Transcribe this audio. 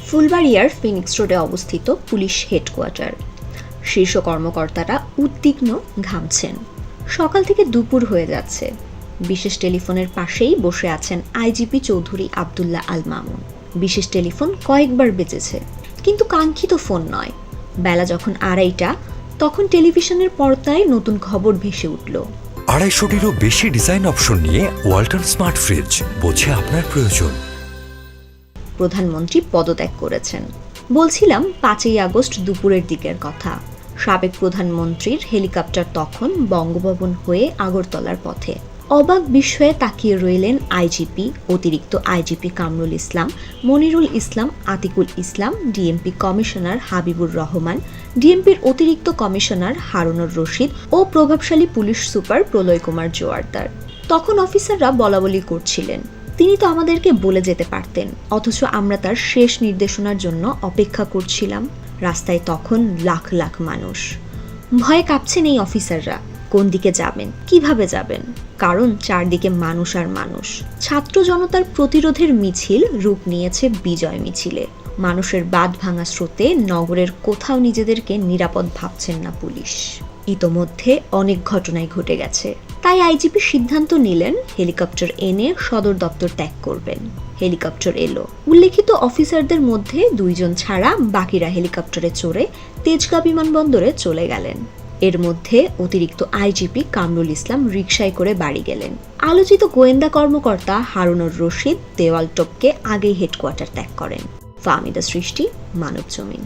ফুলবাড়িয়ার Phoenix রোডে অবস্থিত police headquarter. শীর্ষ কর্মকর্তারা উদ্বিগ্ন, ঘামছেন। সকাল থেকে দুপুর হয়ে যাচ্ছে। বিশেষ টেলিফোনের পাশেই বসে আছেন আইজিপি চৌধুরী আবদুল্লাহ আল মামুন। বিশেষ টেলিফোন কয়েকবার বেজেছে, কিন্তু কাঙ্ক্ষিত ফোন নয়। বেলা যখন 2:30, তখন টেলিভিশনের পর্দায় নতুন খবর ভেসে উঠল। 250টিরও বেশি ডিজাইন অপশন নিয়ে ওয়ালটন স্মার্ট ফ্রিজ, বোঝে আপনার প্রয়োজন। প্রধানমন্ত্রী পদত্যাগ করেছেন। বলছিলাম 5ই আগস্ট দুপুরের দিকের কথা। সাবেক প্রধানমন্ত্রীর হেলিকপ্টার তখন বঙ্গভবন হয়ে আগরতলার পথে। অবাক বিস্ময়ে তাকিয়ে রইলেন আইজিপি, অতিরিক্ত আইজিপি কামরুল ইসলাম, মনিরুল ইসলাম, আতিকুল ইসলাম, ডিএমপি কমিশনার হাবিবুর রহমান, ডিএমপির অতিরিক্ত কমিশনার হারুনুর রশিদ ও প্রভাবশালী পুলিশ সুপার প্রলয় কুমার জোয়ারদার। তখন অফিসাররা বলাবলি করছিলেন, তিনি তো আমাদেরকে বলে যেতে পারতেন, অথচ আমরা তার শেষ নির্দেশনার জন্য অপেক্ষা করছিলাম। রাস্তায় তখন লাখ লাখ মানুষ। ভয়ে কাঁপছেন এই অফিসাররা। কোন দিকে যাবেন, কিভাবে যাবেন? কারণ চারদিকে মানুষ আর মানুষ। ছাত্র জনতার প্রতিরোধের মিছিল রূপ নিয়েছে বিজয় মিছিলে। মানুষের বাঁধ ভাঙা স্রোতে নগরের কোথাও নিজেদেরকে নিরাপদ ভাবছেন না পুলিশ। ইতোমধ্যে অনেক ঘটনাই ঘটে গেছে। তাই আইজিপি সিদ্ধান্ত নিলেন হেলিকপ্টার এনে সদর দপ্তর ত্যাগ করবেন। হেলিকপ্টার এলো। উল্লেখিত অফিসারদের মধ্যে 2 জন ছাড়া বাকিরা হেলিকপ্টারে চড়ে তেজগাঁ বিমানবন্দরে চলে গেলেন। এর মধ্যে অতিরিক্ত আইজিপি কামরুল ইসলাম রিকশায় করে বাড়ি গেলেন। আলোচিত গোয়েন্দা কর্মকর্তা হারুনুর রশিদ দেওয়াল টপকে আগেই হেডকোয়ার্টার ত্যাগ করেন। ফাহমিদা সৃষ্টি, মানবজমিন।